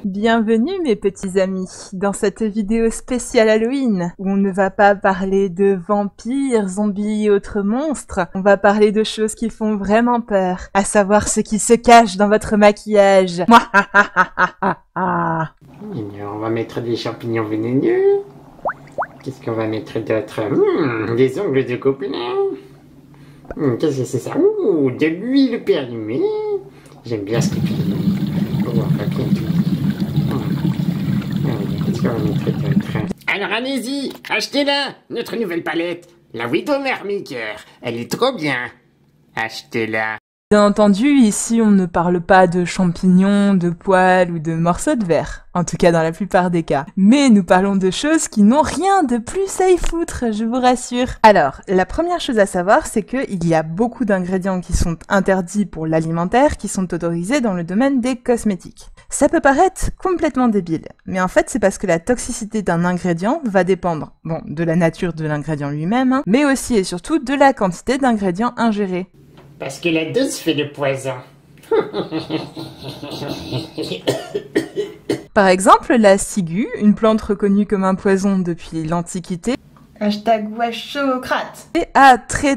Bienvenue mes petits amis dans cette vidéo spéciale Halloween où on ne va pas parler de vampires, zombies et autres monstres, on va parler de choses qui font vraiment peur, à savoir ce qui se cache dans votre maquillage. On va mettre des champignons vénéneux. Qu'est-ce qu'on va mettre d'autre? Des ongles de gobelin. Qu'est-ce que c'est ça? De l'huile périmée. J'aime bien ce qui fait. Qu'est-ce qu'on va mettre d'autre? Alors allez-y, achetez-la, notre nouvelle palette. La Widowmare Maker. Elle est trop bien. Achetez-la. Bien entendu, ici on ne parle pas de champignons, de poils ou de morceaux de verre, en tout cas dans la plupart des cas. Mais nous parlons de choses qui n'ont rien de plus à y foutre, je vous rassure. Alors, la première chose à savoir, c'est qu'il y a beaucoup d'ingrédients qui sont interdits pour l'alimentaire, qui sont autorisés dans le domaine des cosmétiques. Ça peut paraître complètement débile, mais en fait c'est parce que la toxicité d'un ingrédient va dépendre, bon, de la nature de l'ingrédient lui-même, mais aussi et surtout de la quantité d'ingrédients ingérés. Parce que la dose fait le poison. Par exemple, la ciguë, une plante reconnue comme un poison depuis l'Antiquité, #Washocrate. et à très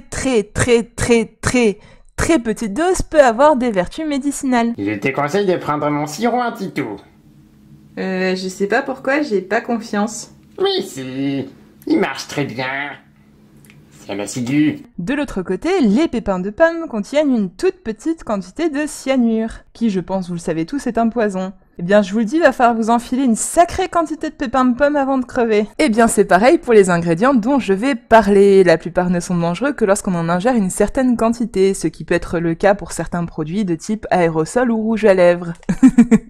petite dose peut avoir des vertus médicinales. Je te conseille de prendre mon sirop anti-tout. Je sais pas pourquoi, j'ai pas confiance. Oui, si. Il marche très bien. C'est la ciguë. De l'autre côté, les pépins de pomme contiennent une toute petite quantité de cyanure, qui, je pense, vous le savez tous, est un poison. Eh bien, je vous le dis, il va falloir vous enfiler une sacrée quantité de pépins de pomme avant de crever. Eh bien, c'est pareil pour les ingrédients dont je vais parler. La plupart ne sont dangereux que lorsqu'on en ingère une certaine quantité, ce qui peut être le cas pour certains produits de type aérosol ou rouge à lèvres.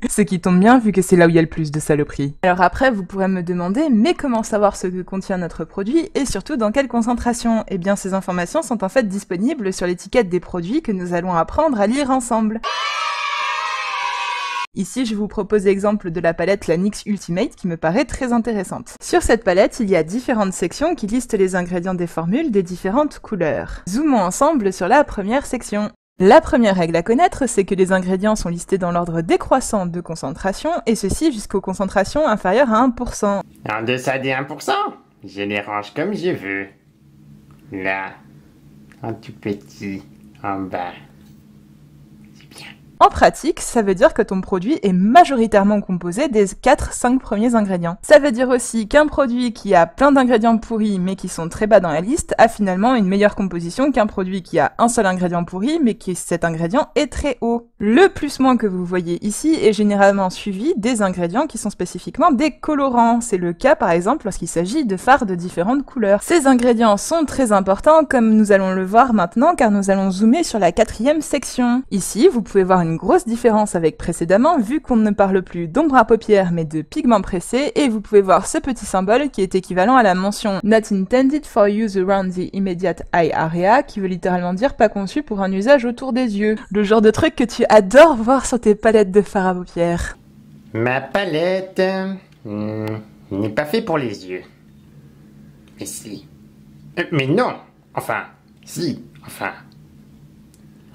Ce qui tombe bien vu que c'est là où il y a le plus de saloperies. Alors après, vous pourrez me demander, mais comment savoir ce que contient notre produit et surtout dans quelle concentration? Eh bien, ces informations sont en fait disponibles sur l'étiquette des produits que nous allons apprendre à lire ensemble. Ici, je vous propose l'exemple de la palette la NYX Ultimate qui me paraît très intéressante. Sur cette palette, il y a différentes sections qui listent les ingrédients des formules des différentes couleurs. Zoomons ensemble sur la première section. La première règle à connaître, c'est que les ingrédients sont listés dans l'ordre décroissant de concentration, et ceci jusqu'aux concentrations inférieures à 1%. En deçà des 1%, je les range comme je veux. Là, en tout petit, en bas. C'est bien. En pratique, ça veut dire que ton produit est majoritairement composé des 4-5 premiers ingrédients. Ça veut dire aussi qu'un produit qui a plein d'ingrédients pourris mais qui sont très bas dans la liste a finalement une meilleure composition qu'un produit qui a un seul ingrédient pourri mais qui cet ingrédient est très haut. Le plus-moins que vous voyez ici est généralement suivi des ingrédients qui sont spécifiquement des colorants. C'est le cas par exemple lorsqu'il s'agit de fards de différentes couleurs. Ces ingrédients sont très importants comme nous allons le voir maintenant car nous allons zoomer sur la 4e section. Ici, vous pouvez voir une grosse différence avec précédemment vu qu'on ne parle plus d'ombre à paupières mais de pigments pressés et vous pouvez voir ce petit symbole qui est équivalent à la mention Not intended for use around the immediate eye area qui veut littéralement dire pas conçu pour un usage autour des yeux. Le genre de truc que tu adores voir sur tes palettes de fard à paupières. Ma palette n'est pas fait pour les yeux. Mais si. Mais non. Enfin, si. Enfin.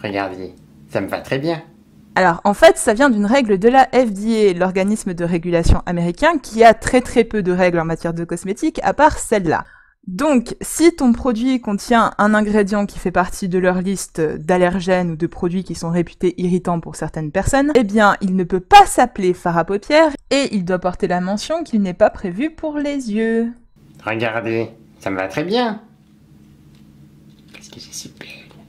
Regardez, ça me va très bien. Alors, en fait, ça vient d'une règle de la FDA, l'organisme de régulation américain, qui a très peu de règles en matière de cosmétiques, à part celle-là. Donc, si ton produit contient un ingrédient qui fait partie de leur liste d'allergènes ou de produits qui sont réputés irritants pour certaines personnes, eh bien, il ne peut pas s'appeler fard à paupières et il doit porter la mention qu'il n'est pas prévu pour les yeux. Regardez, ça me va très bien. Parce que c'est super.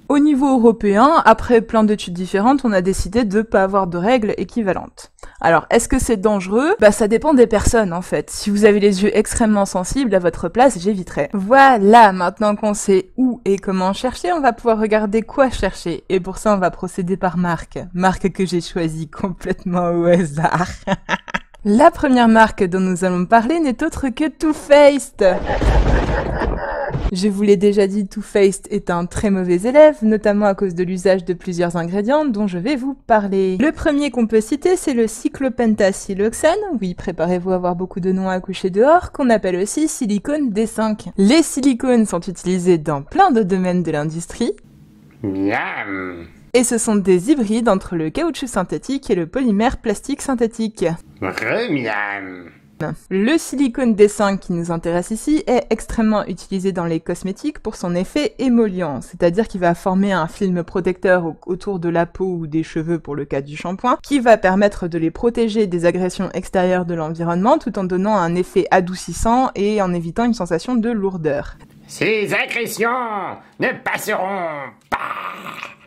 Au niveau européen, après plein d'études différentes, on a décidé de pas avoir de règles équivalentes. Alors, est-ce que c'est dangereux? Bah, ça dépend des personnes, en fait. Si vous avez les yeux extrêmement sensibles, à votre place, j'éviterais. Voilà, maintenant qu'on sait où et comment chercher, on va pouvoir regarder quoi chercher. Et pour ça, on va procéder par marque. Marque que j'ai choisie complètement au hasard. La première marque dont nous allons parler n'est autre que Too Faced. Je vous l'ai déjà dit, Too Faced est un très mauvais élève, notamment à cause de l'usage de plusieurs ingrédients dont je vais vous parler. Le premier qu'on peut citer, c'est le cyclopentasiloxane, oui, préparez-vous à avoir beaucoup de noms à coucher dehors, qu'on appelle aussi silicone D5. Les silicones sont utilisés dans plein de domaines de l'industrie. Miam. Et ce sont des hybrides entre le caoutchouc synthétique et le polymère plastique synthétique. Miam. Le silicone D5 qui nous intéresse ici est extrêmement utilisé dans les cosmétiques pour son effet émollient, c'est-à-dire qu'il va former un film protecteur autour de la peau ou des cheveux pour le cas du shampoing, qui va permettre de les protéger des agressions extérieures de l'environnement tout en donnant un effet adoucissant et en évitant une sensation de lourdeur. Ces agressions ne passeront pas.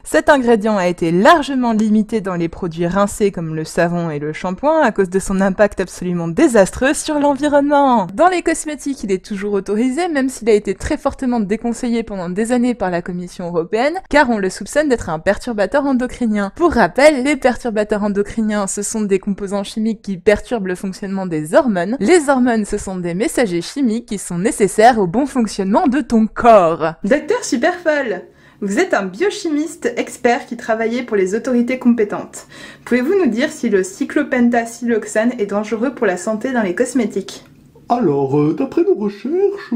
Cet ingrédient a été largement limité dans les produits rincés comme le savon et le shampoing à cause de son impact absolument désastreux sur l'environnement. Dans les cosmétiques, il est toujours autorisé, même s'il a été très fortement déconseillé pendant des années par la Commission européenne, car on le soupçonne d'être un perturbateur endocrinien. Pour rappel, les perturbateurs endocriniens, ce sont des composants chimiques qui perturbent le fonctionnement des hormones. Les hormones, ce sont des messagers chimiques qui sont nécessaires au bon fonctionnement de ton corps. Docteur Superfol, vous êtes un biochimiste expert qui travaillait pour les autorités compétentes. Pouvez-vous nous dire si le cyclopentasiloxane est dangereux pour la santé dans les cosmétiques? Alors, d'après nos recherches,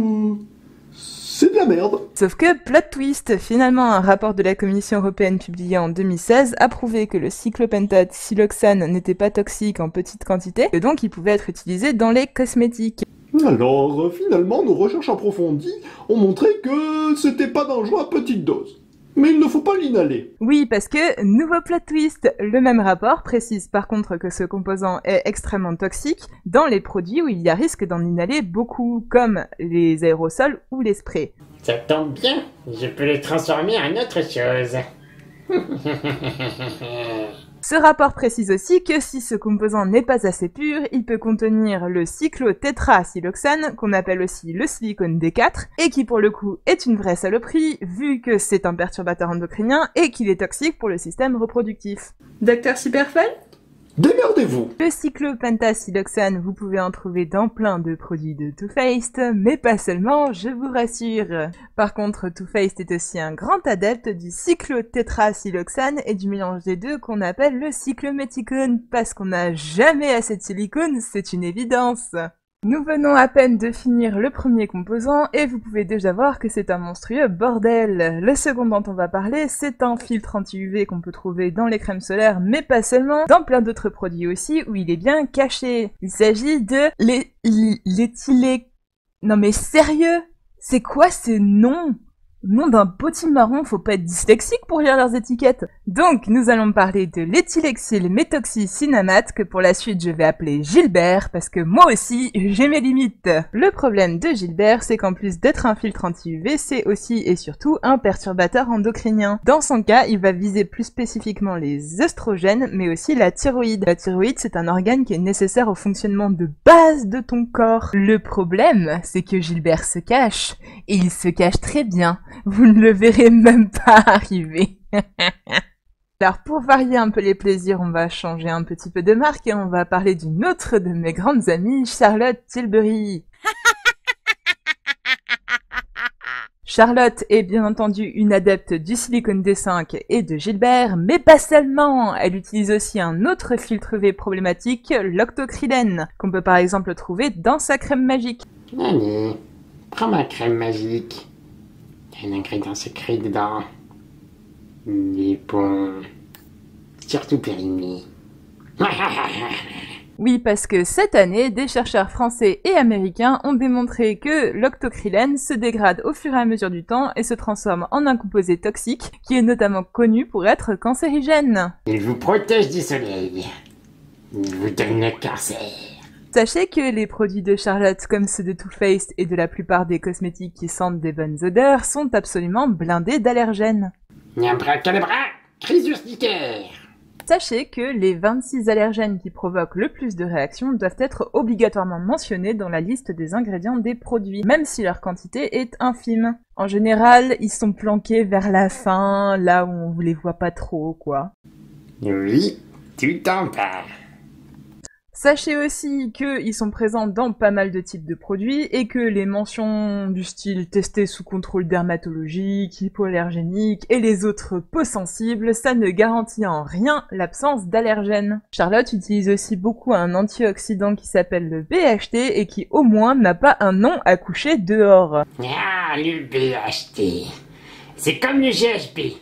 c'est de la merde. Sauf que, plot twist, finalement un rapport de la Commission européenne publié en 2016 a prouvé que le cyclopentasiloxane n'était pas toxique en petite quantité, et donc il pouvait être utilisé dans les cosmétiques. Alors, finalement, nos recherches approfondies ont montré que c'était pas dangereux à petite dose. Mais il ne faut pas l'inhaler. Oui, parce que, nouveau plot twist, le même rapport précise par contre que ce composant est extrêmement toxique dans les produits où il y a risque d'en inhaler beaucoup, comme les aérosols ou les sprays. Ça tombe bien, je peux les transformer en autre chose. Ce rapport précise aussi que si ce composant n'est pas assez pur, il peut contenir le cyclotétrasiloxane, qu'on appelle aussi le silicone D4, et qui pour le coup est une vraie saloperie, vu que c'est un perturbateur endocrinien et qu'il est toxique pour le système reproductif. Docteur Superfol? Démerdez-vous. Le cyclopentasiloxane, vous pouvez en trouver dans plein de produits de Too Faced, mais pas seulement, je vous rassure. Par contre, Too Faced est aussi un grand adepte du cyclotétrasiloxane et du mélange des deux qu'on appelle le cyclométicone, parce qu'on n'a jamais assez de silicone, c'est une évidence. Nous venons à peine de finir le premier composant et vous pouvez déjà voir que c'est un monstrueux bordel. Le second dont on va parler, c'est un filtre anti-UV qu'on peut trouver dans les crèmes solaires, mais pas seulement, dans plein d'autres produits aussi où il est bien caché. Il s'agit de l'éthylé... Non mais sérieux? C'est quoi ces noms? Nom d'un potimarron, faut pas être dyslexique pour lire leurs étiquettes. Donc, nous allons parler de l'éthylexylméthoxycinamate que pour la suite je vais appeler Gilbert parce que moi aussi, j'ai mes limites. Le problème de Gilbert, c'est qu'en plus d'être un filtre anti-UV, c'est aussi et surtout un perturbateur endocrinien. Dans son cas, il va viser plus spécifiquement les œstrogènes, mais aussi la thyroïde. La thyroïde, c'est un organe qui est nécessaire au fonctionnement de base de ton corps. Le problème, c'est que Gilbert se cache, et il se cache très bien. Vous ne le verrez même pas arriver. Alors pour varier un peu les plaisirs, on va changer un petit peu de marque et on va parler d'une autre de mes grandes amies, Charlotte Tilbury. Charlotte est bien entendu une adepte du silicone D5 et de Gilbert, mais pas seulement. Elle utilise aussi un autre filtre UV problématique, l'octocrylène, qu'on peut par exemple trouver dans sa crème magique. Allez, prends ma crème magique. Il y a un ingrédient secret dedans. Il est bon. Surtout périmé. Oui, parce que cette année, des chercheurs français et américains ont démontré que l'octocrylène se dégrade au fur et à mesure du temps et se transforme en un composé toxique qui est notamment connu pour être cancérigène. Il vous protège du soleil. Il vous donne le cancer. Sachez que les produits de Charlotte, comme ceux de Too Faced et de la plupart des cosmétiques qui sentent des bonnes odeurs, sont absolument blindés d'allergènes. Abracadabra, crise urticaire. Sachez que les 26 allergènes qui provoquent le plus de réactions doivent être obligatoirement mentionnés dans la liste des ingrédients des produits, même si leur quantité est infime. En général, ils sont planqués vers la fin, là où on les voit pas trop, quoi. Oui, tu t'en parles. Sachez aussi qu'ils sont présents dans pas mal de types de produits et que les mentions du style testé sous contrôle dermatologique, hypoallergénique et les autres peaux sensibles, ça ne garantit en rien l'absence d'allergènes. Charlotte utilise aussi beaucoup un antioxydant qui s'appelle le BHT et qui au moins n'a pas un nom à coucher dehors. Ah, le BHT. C'est comme le GHB,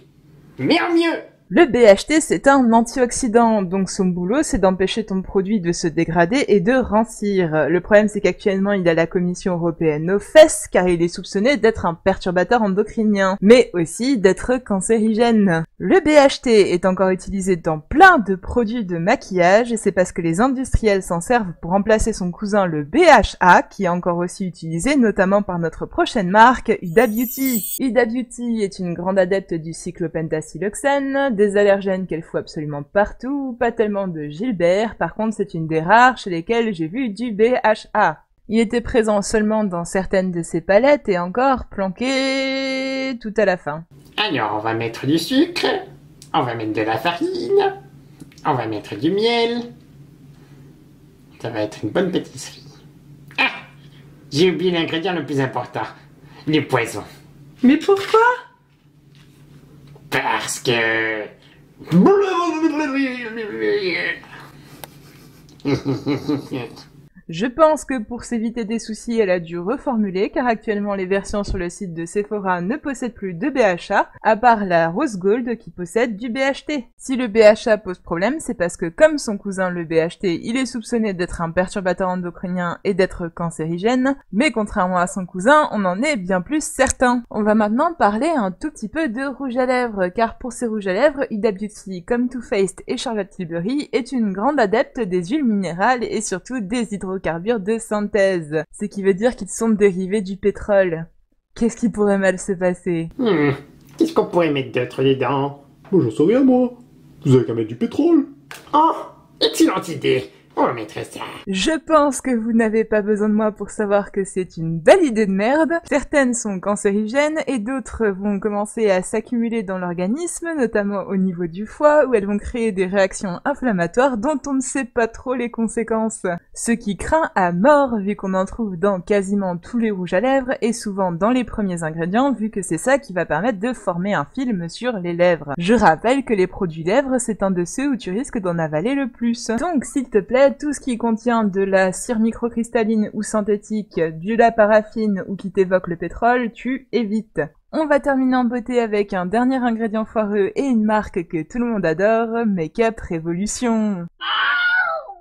mais en mieux. Le BHT, c'est un antioxydant, donc son boulot, c'est d'empêcher ton produit de se dégrader et de rancir. Le problème, c'est qu'actuellement, il a la Commission européenne aux fesses, car il est soupçonné d'être un perturbateur endocrinien, mais aussi d'être cancérigène. Le BHT est encore utilisé dans plein de produits de maquillage, et c'est parce que les industriels s'en servent pour remplacer son cousin le BHA, qui est encore aussi utilisé, notamment par notre prochaine marque, Huda Beauty. Huda Beauty est une grande adepte du cyclopentasiloxane, des allergènes qu'elle fout absolument partout, pas tellement de Gilbert, par contre c'est une des rares chez lesquelles j'ai vu du BHA. Il était présent seulement dans certaines de ses palettes et encore planqué tout à la fin. Alors, on va mettre du sucre, on va mettre de la farine, on va mettre du miel. Ça va être une bonne pâtisserie. Ah! J'ai oublié l'ingrédient le plus important, les poisons. Mais pourquoi? Parce que... Je pense que pour s'éviter des soucis, elle a dû reformuler, car actuellement les versions sur le site de Sephora ne possèdent plus de BHA, à part la Rose Gold qui possède du BHT. Si le BHA pose problème, c'est parce que comme son cousin le BHT, il est soupçonné d'être un perturbateur endocrinien et d'être cancérigène, mais contrairement à son cousin, on en est bien plus certain. On va maintenant parler un tout petit peu de rouge à lèvres, car pour ces rouges à lèvres, Huda Beauty, comme Too Faced et Charlotte Tilbury, est une grande adepte des huiles minérales et surtout des hydrocarbures de synthèse, ce qui veut dire qu'ils sont dérivés du pétrole. Qu'est-ce qui pourrait mal se passer? Qu'est-ce qu'on pourrait mettre d'autre dedans? Moi, j'en sais rien, moi. Vous avez qu'à mettre du pétrole. Oh, excellente idée. On va mettre ça. Je pense que vous n'avez pas besoin de moi pour savoir que c'est une belle idée de merde. Certaines sont cancérigènes et d'autres vont commencer à s'accumuler dans l'organisme, notamment au niveau du foie, où elles vont créer des réactions inflammatoires dont on ne sait pas trop les conséquences. Ce qui craint à mort, vu qu'on en trouve dans quasiment tous les rouges à lèvres et souvent dans les premiers ingrédients, vu que c'est ça qui va permettre de former un film sur les lèvres. Je rappelle que les produits lèvres, c'est un de ceux où tu risques d'en avaler le plus. Donc, s'il te plaît, tout ce qui contient de la cire microcristalline ou synthétique, de la paraffine ou qui t'évoque le pétrole, tu évites. On va terminer en beauté avec un dernier ingrédient foireux et une marque que tout le monde adore, Make-up Revolution.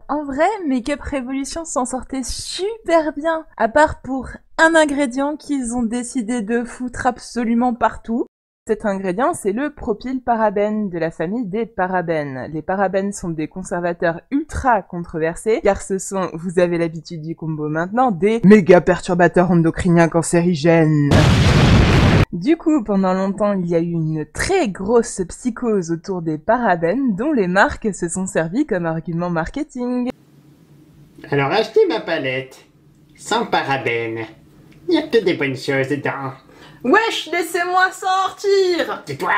En vrai, Make-up Revolution s'en sortait super bien, à part pour un ingrédient qu'ils ont décidé de foutre absolument partout. Cet ingrédient, c'est le propylparabène de la famille des parabènes. Les parabènes sont des conservateurs ultra controversés, car ce sont, vous avez l'habitude du combo maintenant, des méga perturbateurs endocriniens cancérigènes. Du coup, pendant longtemps, il y a eu une très grosse psychose autour des parabènes, dont les marques se sont servies comme argument marketing. Alors, achetez ma palette. Sans parabènes. Il n'y a que des bonnes choses dedans. Wesh, laissez-moi sortir! Tais-toi!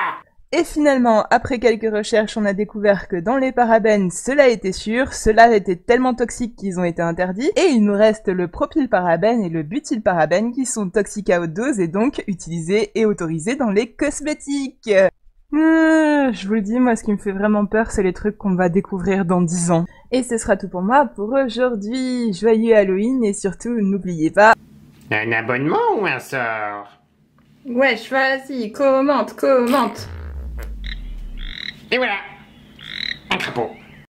Et finalement, après quelques recherches, on a découvert que dans les parabènes, cela était sûr, cela était tellement toxique qu'ils ont été interdits, et il nous reste le propylparabène et le butylparabène qui sont toxiques à haute dose et donc utilisés et autorisés dans les cosmétiques. Je vous le dis, moi ce qui me fait vraiment peur, c'est les trucs qu'on va découvrir dans 10 ans. Et ce sera tout pour moi pour aujourd'hui. Joyeux Halloween et surtout, n'oubliez pas... Un abonnement ou un sort? Wesh, vas-y, commente. Et voilà! Un crapaud.